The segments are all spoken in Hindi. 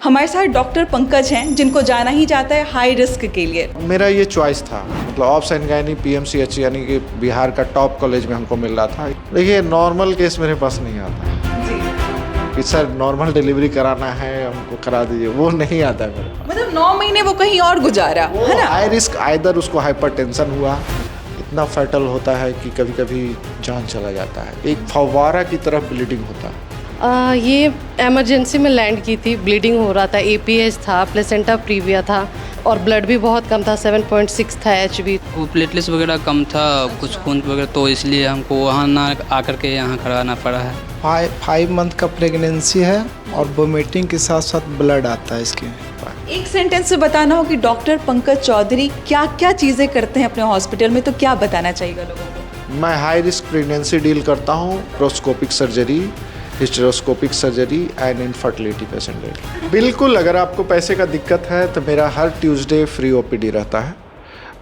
हमारे साथ डॉक्टर पंकज हैं जिनको जाना ही जाता है हाई रिस्क के लिए। मेरा ये चॉइस था, मतलब ऑप्स एंड गायनी पीएमसीएच यानी कि बिहार का टॉप कॉलेज में हमको मिल रहा था। देखिए नॉर्मल केस मेरे पास नहीं आता है कि सर नॉर्मल डिलीवरी कराना है हमको करा दीजिए, वो नहीं आता है मेरे पास। मतलब 9 महीने वो कहीं और गुजारा है ना। हाई रिस्क आइदर उसको हाइपरटेंशन हुआ, इतना फैटल होता है कि कभी कभी जान चला जाता है, एक फव्वारा की तरफ ब्लीडिंग होता है। ये इमरजेंसी में लैंड की थी, ब्लीडिंग हो रहा था, एपीएच था, प्लेसेंटा प्रीविया था और ब्लड भी बहुत कम था, 7.6 था एचबी। वो प्लेटलेट्स वगैरह कम था, कुछ खून वगैरह, तो इसलिए हमको वहाँ ना आकर के यहाँ कराना पड़ा है। 5 मंथ का प्रेगनेंसी है और वोमिटिंग के साथ साथ ब्लड आता है इसके। एक सेंटेंस से बताना हो कि डॉक्टर पंकज चौधरी क्या क्या चीज़ें करते हैं अपने हॉस्पिटल में, तो क्या बताना चाहिएगा लोगों को? मैं हाई रिस्क प्रेगनेंसी डील करता हूँ, laparoscopic surgery, hysteroscopic surgery and infertility patient. बिल्कुल, अगर आपको पैसे का दिक्कत है तो मेरा हर ट्यूसडे फ्री ओपीडी रहता है।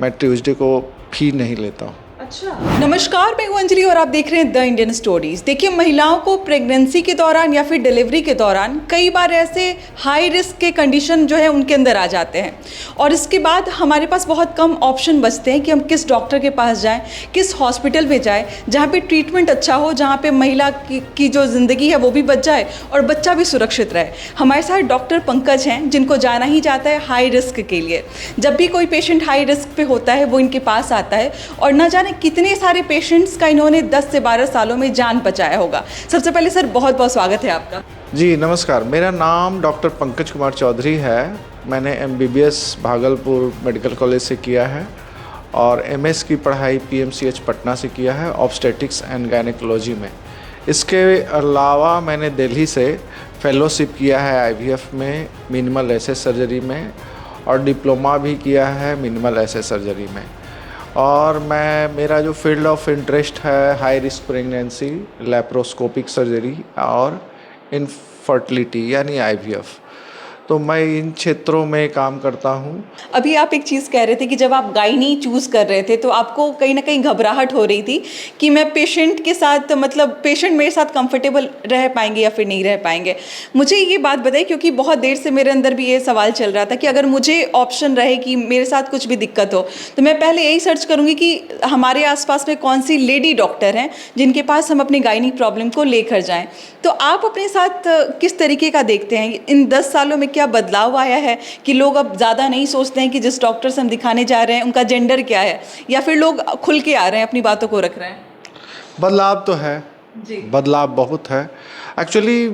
मैं ट्यूसडे को फी नहीं लेता हूँ। अच्छा, नमस्कार, मैं हूं अंजलि और आप देख रहे हैं द इंडियन स्टोरीज। देखिए, महिलाओं को प्रेगनेंसी के दौरान या फिर डिलीवरी के दौरान कई बार ऐसे हाई रिस्क के कंडीशन जो है उनके अंदर आ जाते हैं और इसके बाद हमारे पास बहुत कम ऑप्शन बचते हैं कि हम किस डॉक्टर के पास जाएं, किस हॉस्पिटल में जाएं जहां पे ट्रीटमेंट अच्छा हो, जहां पे महिला की जो ज़िंदगी है वो भी बच जाए और बच्चा भी सुरक्षित रहे। हमारे साथ डॉक्टर पंकज हैं जिनको जाना ही जाता है हाई रिस्क के लिए। जब भी कोई पेशेंट हाई रिस्क पे होता है वो इनके पास आता है और न जाने कितने सारे पेशेंट्स का इन्होंने 10 से 12 सालों में जान बचाया होगा। सबसे पहले सर बहुत बहुत स्वागत है आपका। जी नमस्कार, मेरा नाम डॉक्टर पंकज कुमार चौधरी है। मैंने एमबीबीएस भागलपुर मेडिकल कॉलेज से किया है और एमएस की पढ़ाई पीएमसीएच पटना से किया है ऑब्स्टेटिक्स एंड गायनेकोलॉजी में। इसके अलावा मैंने दिल्ली से फेलोशिप किया है आईवीएफ में, मिनिमल एसेस सर्जरी में, और डिप्लोमा भी किया है मिनिमल एसेस सर्जरी में। और मेरा जो फील्ड ऑफ इंटरेस्ट है high risk pregnancy, laparoscopic surgery और इनफर्टिलिटी यानी आईवीएफ, तो मैं इन क्षेत्रों में काम करता हूँ। अभी आप एक चीज़ कह रहे थे कि जब आप गायनी चूज़ कर रहे थे तो आपको कहीं ना कहीं घबराहट हो रही थी कि मैं पेशेंट के साथ, मतलब पेशेंट मेरे साथ कंफर्टेबल रह पाएंगे या फिर नहीं रह पाएंगे। मुझे ये बात बताइए, क्योंकि बहुत देर से मेरे अंदर भी ये सवाल चल रहा था कि अगर मुझे ऑप्शन रहे कि मेरे साथ कुछ भी दिक्कत हो तो मैं पहले यही सर्च करूँगी कि हमारे आसपास में कौन सी लेडी डॉक्टर हैं जिनके पास हम अपनी गायनी प्रॉब्लम को लेकर जाएँ। तो आप अपने साथ किस तरीके का देखते हैं, इन 10 सालों में क्या बदलाव आया है कि लोग अब ज़्यादा नहीं सोचते हैं कि जिस डॉक्टर से हम दिखाने जा रहे हैं उनका जेंडर क्या है, या फिर लोग खुल के आ रहे हैं, अपनी बातों को रख रहे हैं? बदलाव तो है जी, बदलाव बहुत है। एक्चुअली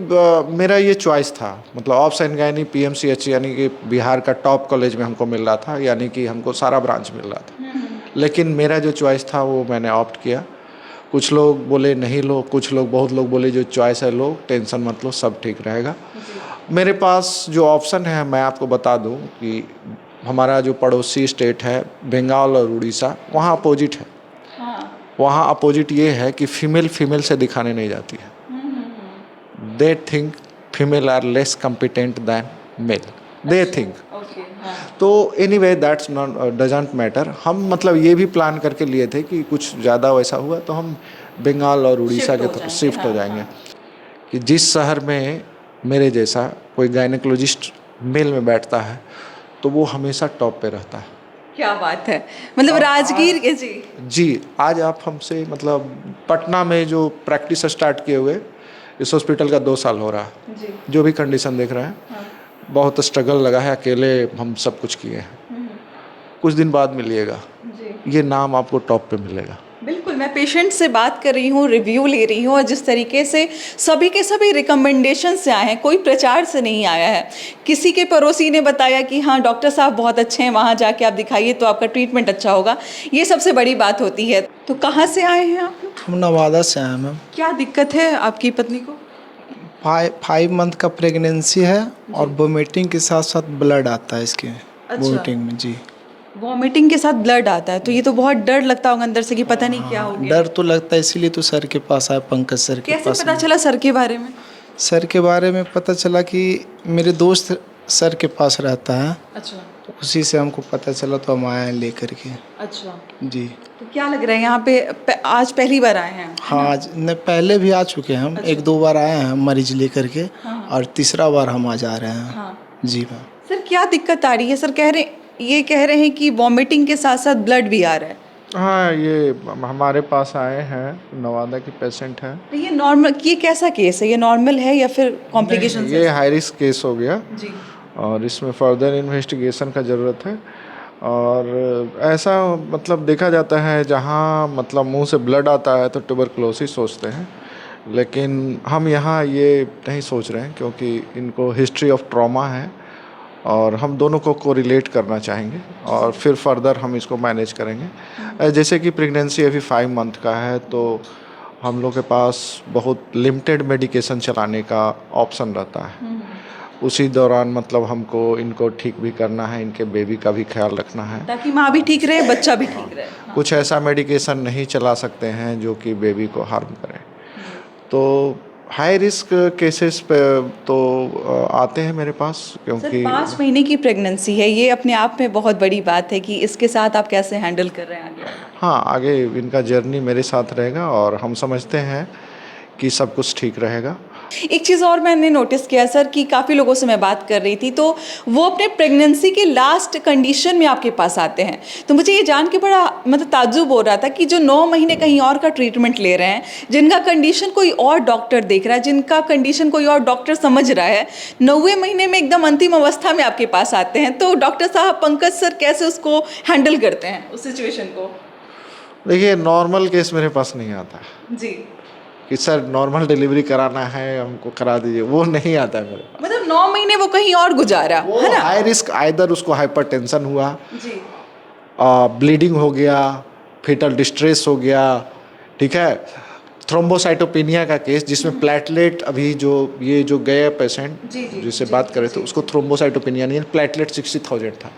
मेरा ये चॉइस था, मतलब ऑप्स एंड गायनी पीएमसीएच यानी कि बिहार का टॉप कॉलेज में हमको मिल रहा था, यानी कि हमको सारा ब्रांच मिल रहा था। लेकिन मेरा जो चॉइस था वो मैंने ऑप्ट किया। कुछ लोग बोले नहीं लो, कुछ लोग, बहुत लोग बोले जो चॉइस है लो, टेंशन मत लो, सब ठीक रहेगा। मेरे पास जो ऑप्शन है मैं आपको बता दूं कि हमारा जो पड़ोसी स्टेट है बंगाल और उड़ीसा, वहाँ अपोजिट है। वहाँ अपोजिट ये है कि फीमेल से दिखाने नहीं जाती है। They think female are less competent than male, they think. तो anyway that's not doesn't matter. हम मतलब ये भी प्लान करके लिए थे कि कुछ ज़्यादा वैसा हुआ तो हम बंगाल और उड़ीसा के तरफ शिफ्ट हो जाएंगे। कि जिस शहर में मेरे जैसा कोई गायनेकोलॉजिस्ट मेल में बैठता है तो वो हमेशा टॉप पे रहता है। क्या बात है, मतलब राजगीर के जी। आज आप हमसे, मतलब पटना में जो प्रैक्टिस स्टार्ट किए हुए, इस हॉस्पिटल का 2 साल हो रहा है जी। जो भी कंडीशन देख रहे हैं बहुत स्ट्रगल लगा है, अकेले हम सब कुछ किए हैं। कुछ दिन बाद मिलिएगा, ये नाम आपको टॉप पे मिलेगा। बिल्कुल, मैं पेशेंट से बात कर रही हूँ, रिव्यू ले रही हूँ और जिस तरीके से सभी के सभी रिकमेंडेशन से आए हैं, कोई प्रचार से नहीं आया है। किसी के पड़ोसी ने बताया कि हाँ डॉक्टर साहब बहुत अच्छे हैं, वहाँ जाके आप दिखाइए तो आपका ट्रीटमेंट अच्छा होगा, ये सबसे बड़ी बात होती है। तो कहाँ से आए हैं आप? हम नवादा से आए मैम। क्या दिक्कत है आपकी पत्नी को? 5 मंथ का प्रेगनेंसी है और वोमिटिंग के साथ साथ ब्लड आता है इसके। वोमिटिंग में जी, वॉमिटिंग के साथ ब्लड आता है, तो ये तो बहुत डर लगता होगा अंदर से कि पता नहीं क्या हो गया। डर तो लगता है, इसीलिए तो सर के पास आया, पंकज सर के पास। कैसे पता चला सर के बारे में? सर के बारे में पता चला कि मेरे दोस्त सर के पास रहता है। अच्छा। तो उसी से हमको पता चला तो हम आए लेकर के। अच्छा जी। तो क्या लग रहा है यहाँ पे आज पहली बार आए हैं? हाँ, आज न पहले भी आ चुके हैं हम। अच्छा। 1-2 बार आए हैं मरीज लेकर के। हाँ। और तीसरा बार हम आज आ रहे हैं। हाँ। जी मैम। सर क्या दिक्कत आ रही है? सर ये कह रहे हैं कि वॉमिटिंग के साथ साथ ब्लड भी आ रहा है। हाँ, ये हमारे पास आए हैं, नवादा की पेशेंट हैं। तो ये कैसा केस है? ये नॉर्मल है या फिर कॉम्प्लिकेशन ये हाई रिस्क केस हो गया जी। और इसमें फर्दर इन्वेस्टिगेशन का ज़रूरत है। और ऐसा मतलब देखा जाता है जहाँ मतलब मुंह से ब्लड आता है तो ट्यूबरकुलोसिस सोचते हैं, लेकिन हम यहाँ ये नहीं सोच रहे हैं क्योंकि इनको हिस्ट्री ऑफ ट्रॉमा है और हम दोनों को कोरिलेट करना चाहेंगे और फिर फर्दर हम इसको मैनेज करेंगे। जैसे कि प्रेगनेंसी अभी 5 मंथ का है तो हम लोग के पास बहुत लिमिटेड मेडिकेशन चलाने का ऑप्शन रहता है। उसी दौरान मतलब हमको इनको ठीक भी करना है, इनके बेबी का भी ख्याल रखना है, ताकि माँ भी ठीक रहे, बच्चा भी ठीक रहे। कुछ ऐसा मेडिकेशन नहीं चला सकते हैं जो कि बेबी को हार्म करे। तो हाई रिस्क केसेस पे तो आते हैं मेरे पास सर क्योंकि 5 महीने की प्रेगनेंसी है, ये अपने आप में बहुत बड़ी बात है कि इसके साथ आप कैसे हैंडल कर रहे हैं आगे? हाँ, आगे इनका जर्नी मेरे साथ रहेगा और हम समझते हैं कि सब कुछ ठीक रहेगा। एक चीज़ और मैंने नोटिस किया सर कि काफ़ी लोगों से मैं बात कर रही थी तो वो अपने प्रेगनेंसी के लास्ट कंडीशन में आपके पास आते हैं। तो मुझे ये जान के बड़ा मतलब ताज्जुब हो रहा था कि जो 9 महीने कहीं और का ट्रीटमेंट ले रहे हैं, जिनका कंडीशन कोई और डॉक्टर देख रहा है, जिनका कंडीशन कोई और डॉक्टर समझ रहा है, 9वें महीने में एकदम अंतिम अवस्था में आपके पास आते हैं। तो डॉक्टर साहब, पंकज सर कैसे उसको हैंडल करते हैं उस सिचुएशन को? देखिए, नॉर्मल केस मेरे पास नहीं आता जी। कि सर नॉर्मल डिलीवरी कराना है, हमको करा दीजिए, वो नहीं आता है मेरे पास। मतलब 9 महीने वो कहीं और गुजारा है ना? हाई रिस्क, आइदर उसको हाइपरटेंशन हुआ, जी। ब्लीडिंग हो गया, फेटल डिस्ट्रेस हो गया, ठीक है, थ्रोम्बोसाइटोपेनिया का केस जिसमें प्लेटलेट अभी ये जो गए पेशेंट जिससे बात कर रहे थे उसको थ्रोम्बोसाइटोपेनिया नहीं, प्लेटलेट 60,000 था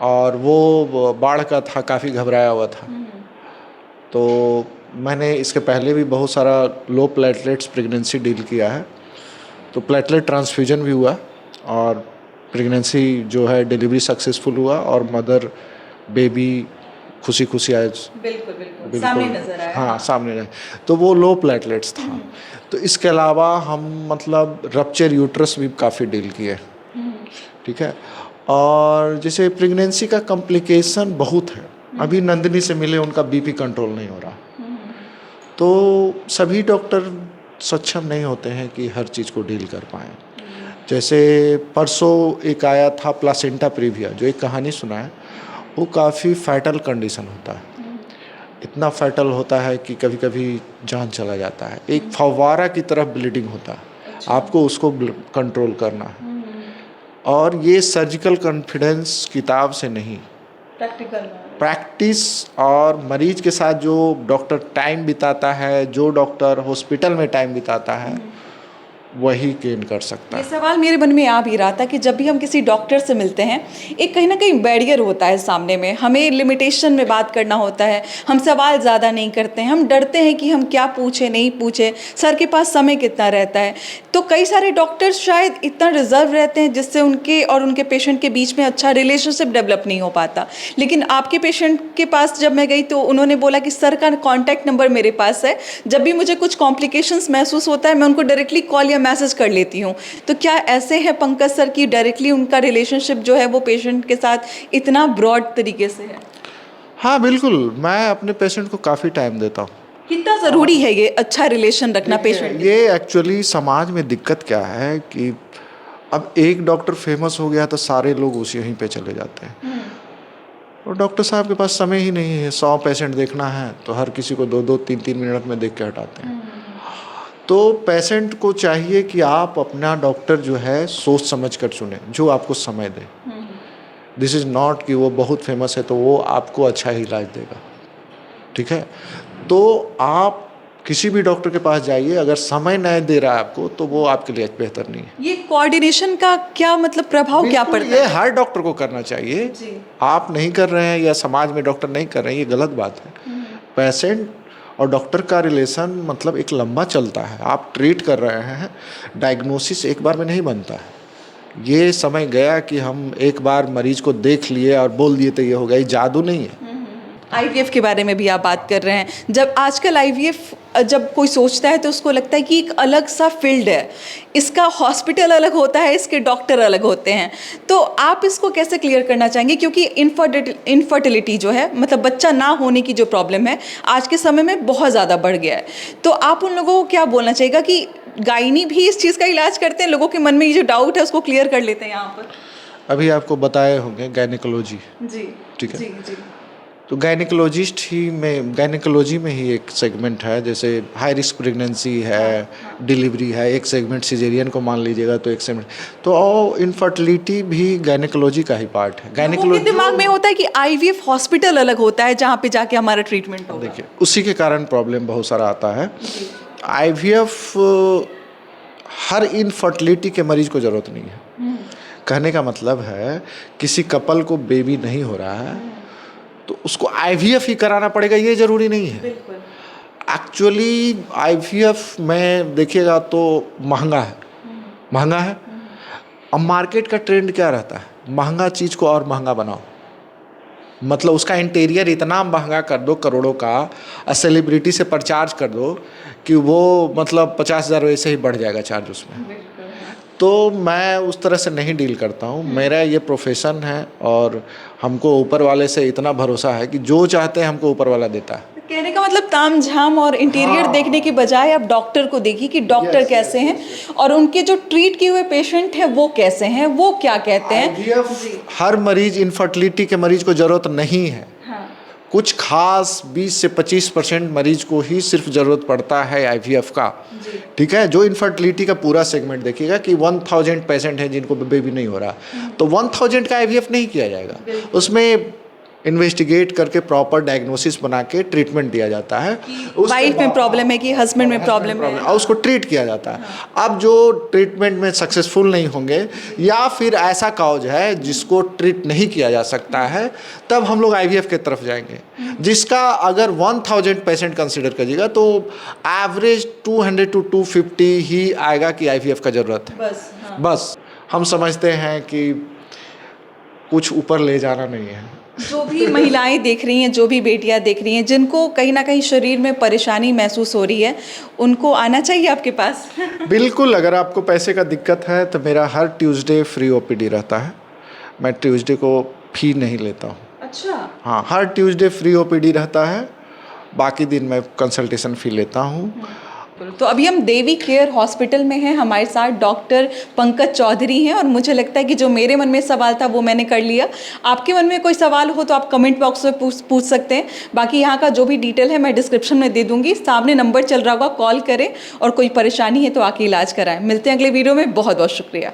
और वो बाढ़ का था, काफ़ी घबराया हुआ था। तो मैंने इसके पहले भी बहुत सारा लो प्लेटलेट्स प्रेगनेंसी डील किया है, तो प्लेटलेट ट्रांसफ्यूजन भी हुआ और प्रेगनेंसी जो है डिलीवरी सक्सेसफुल हुआ और मदर बेबी खुशी खुशी आज बिल्कुल सामने नजर आया। हाँ, सामने रहे, तो वो लो प्लेटलेट्स था। तो इसके अलावा हम मतलब रप्चर यूट्रस भी काफ़ी डील किए, ठीक है। और जैसे प्रेगनेंसी का कॉम्प्लिकेशन बहुत है, अभी नंदिनी से मिले, उनका बीपी कंट्रोल नहीं हो रहा, तो सभी डॉक्टर सक्षम नहीं होते हैं कि हर चीज़ को डील कर पाएँ। जैसे परसों एक आया था प्लासेंटा प्रीविया, जो एक कहानी सुना है, वो काफ़ी फैटल कंडीशन होता है, इतना फैटल होता है कि कभी कभी जान चला जाता है, एक फव्वारा की तरफ ब्लीडिंग होता है, आपको उसको कंट्रोल करना है। और ये सर्जिकल कॉन्फिडेंस किताब से नहीं, प्रैक्टिस और मरीज के साथ जो डॉक्टर टाइम बिताता है, जो डॉक्टर हॉस्पिटल में टाइम बिताता है, वही गेन कर सकता है। ये सवाल मेरे मन में आ भी रहा था कि जब भी हम किसी डॉक्टर से मिलते हैं, एक कहीं ना कहीं बैरियर होता है सामने में, हमें लिमिटेशन में बात करना होता है, हम सवाल ज़्यादा नहीं करते हैं, हम डरते हैं कि हम क्या पूछे नहीं पूछे, सर के पास समय कितना रहता है। तो कई सारे डॉक्टर्स शायद इतना रिजर्व रहते हैं जिससे उनके और उनके पेशेंट के बीच में अच्छा रिलेशनशिप डेवलप नहीं हो पाता। लेकिन आपके पेशेंट के पास जब मैं गई तो उन्होंने बोला कि सर का कॉन्टैक्ट नंबर मेरे पास है, जब भी मुझे कुछ कॉम्प्लिकेशंस महसूस होता है मैं उनको डायरेक्टली कॉल या मैसेज कर लेती हूँ। तो क्या ऐसे है पंकज सर कि डायरेक्टली उनका रिलेशनशिप जो है वो पेशेंट के साथ इतना ब्रॉड तरीके से है? हाँ बिल्कुल, मैं अपने पेशेंट को काफ़ी टाइम देता हूँ। कितना ज़रूरी है ये अच्छा रिलेशन रखना पेशेंट? ये एक्चुअली समाज में दिक्कत क्या है कि अब एक डॉक्टर फेमस हो गया तो सारे लोग उसी यहीं पे चले जाते हैं, और डॉक्टर साहब के पास समय ही नहीं है, 100 पेशेंट देखना है तो हर किसी को 2-2, 3-3 मिनट में देख के हटाते हैं। तो पेशेंट को चाहिए कि आप अपना डॉक्टर जो है सोच समझ कर चुने, जो आपको समय दे। दिस इज़ नॉट कि वो बहुत फेमस है तो वो आपको अच्छा ही इलाज देगा, ठीक है। तो आप किसी भी डॉक्टर के पास जाइए, अगर समय नहीं दे रहा है आपको तो वो आपके लिए बेहतर नहीं है। ये कोऑर्डिनेशन का क्या मतलब प्रभाव क्या पड़ता है? ये हर डॉक्टर को करना चाहिए जी। आप नहीं कर रहे हैं या समाज में डॉक्टर नहीं कर रहे हैं, ये गलत बात है। पेशेंट और डॉक्टर का रिलेशन मतलब एक लंबा चलता है, आप ट्रीट कर रहे हैं, डायग्नोसिस एक बार में नहीं बनता है। ये समय गया कि हम एक बार मरीज को देख लिए और बोल दिए तो ये हो गया, ये जादू नहीं है। आईवीएफ के बारे में भी आप बात कर रहे हैं। जब आजकल आईवीएफ जब कोई सोचता है तो उसको लगता है कि एक अलग सा फील्ड है, इसका हॉस्पिटल अलग होता है, इसके डॉक्टर अलग होते हैं। तो आप इसको कैसे क्लियर करना चाहेंगे, क्योंकि इनफर्टिलिटी जो है, मतलब बच्चा ना होने की जो प्रॉब्लम है आज के समय में बहुत ज़्यादा बढ़ गया है। तो आप उन लोगों को क्या बोलना चाहिएगा कि गायनी भी इस चीज़ का इलाज करते हैं, लोगों के मन में ये जो डाउट है उसको क्लियर कर लेते हैं यहाँ पर? अभी आपको बताए होंगे गायनिकोलॉजी, जी ठीक है। जी जी तो गायनिकोलॉजी में ही एक सेगमेंट है, जैसे हाई रिस्क प्रेगनेंसी है, डिलीवरी है, एक सेगमेंट सिजेरियन को मान लीजिएगा तो एक सेगमेंट, तो इनफर्टिलिटी भी गायनिकोलॉजी का ही पार्ट है। लोगों के दिमाग में होता है कि आईवीएफ हॉस्पिटल अलग होता है जहाँ पे जाके हमारा ट्रीटमेंट होगा। देखिए, उसी के कारण प्रॉब्लम बहुत सारा आता है। आईवीएफ हर इनफर्टिलिटी के मरीज को ज़रूरत नहीं है। कहने का मतलब है किसी कपल को बेबी नहीं हो रहा है तो उसको आईवीएफ ही कराना पड़ेगा, ये ज़रूरी नहीं है। एक्चुअली आईवीएफ में देखिएगा तो महंगा है। अब मार्केट का ट्रेंड क्या रहता है, महंगा चीज़ को और महंगा बनाओ, मतलब उसका इंटीरियर इतना महंगा कर दो करोड़ों का, सेलिब्रिटी से परचार्ज कर दो कि वो मतलब 50,000 वैसे ही बढ़ जाएगा चार्ज उसमें। तो मैं उस तरह से नहीं डील करता हूँ, मेरा ये प्रोफेशन है और हमको ऊपर वाले से इतना भरोसा है कि जो चाहते हैं हमको ऊपर वाला देता है। कहने का मतलब तामझाम और इंटीरियर देखने की बजाय आप डॉक्टर को देखिए कि डॉक्टर कैसे हैं और उनके जो ट्रीट किए हुए पेशेंट हैं वो कैसे हैं, वो क्या कहते हैं। हर मरीज इनफर्टिलिटी के मरीज को ज़रूरत नहीं है। कुछ खास 20 से 25% मरीज को ही सिर्फ ज़रूरत पड़ता है आईवीएफ का, ठीक है। जो इनफर्टिलिटी का पूरा सेगमेंट देखिएगा कि 1000 पेशेंट हैं जिनको बेबी नहीं हो रहा, तो 1000 का आईवीएफ नहीं किया जाएगा, उसमें इन्वेस्टिगेट करके प्रॉपर डायग्नोसिस बना के ट्रीटमेंट दिया जाता है। वाइफ में प्रॉब्लम है कि हस्बैंड में प्रॉब्लम है और उसको ट्रीट किया जाता है। अब जो ट्रीटमेंट में सक्सेसफुल नहीं होंगे या फिर ऐसा काउज है जिसको ट्रीट नहीं किया जा सकता है, तब हम लोग आईवीएफ की तरफ जाएंगे, जिसका अगर 1000 पेशेंट कंसिडर करिएगा तो एवरेज 200 to 250 ही आएगा कि आईवीएफ का ज़रूरत है। बस हम समझते हैं कि कुछ ऊपर ले जाना नहीं है। जो भी महिलाएं देख रही हैं, जो भी बेटियां देख रही हैं, जिनको कहीं ना कहीं शरीर में परेशानी महसूस हो रही है, उनको आना चाहिए आपके पास। बिल्कुल, अगर आपको पैसे का दिक्कत है तो मेरा हर ट्यूसडे फ्री ओपीडी रहता है। मैं ट्यूसडे को फी नहीं लेता हूँ। अच्छा। हाँ, हर ट्यूसडे फ्री ओपीडी रहता है, बाकी दिन मैं कंसल्टेशन फी लेता हूँ। तो अभी हम देवी केयर हॉस्पिटल में हैं, हमारे साथ डॉक्टर पंकज चौधरी हैं और मुझे लगता है कि जो मेरे मन में सवाल था वो मैंने कर लिया। आपके मन में कोई सवाल हो तो आप कमेंट बॉक्स में पूछ सकते हैं। बाकी यहाँ का जो भी डिटेल है मैं डिस्क्रिप्शन में दे दूँगी, सामने नंबर चल रहा होगा, कॉल करें और कोई परेशानी है तो आके इलाज कराएं। मिलते हैं अगले वीडियो में, बहुत बहुत शुक्रिया।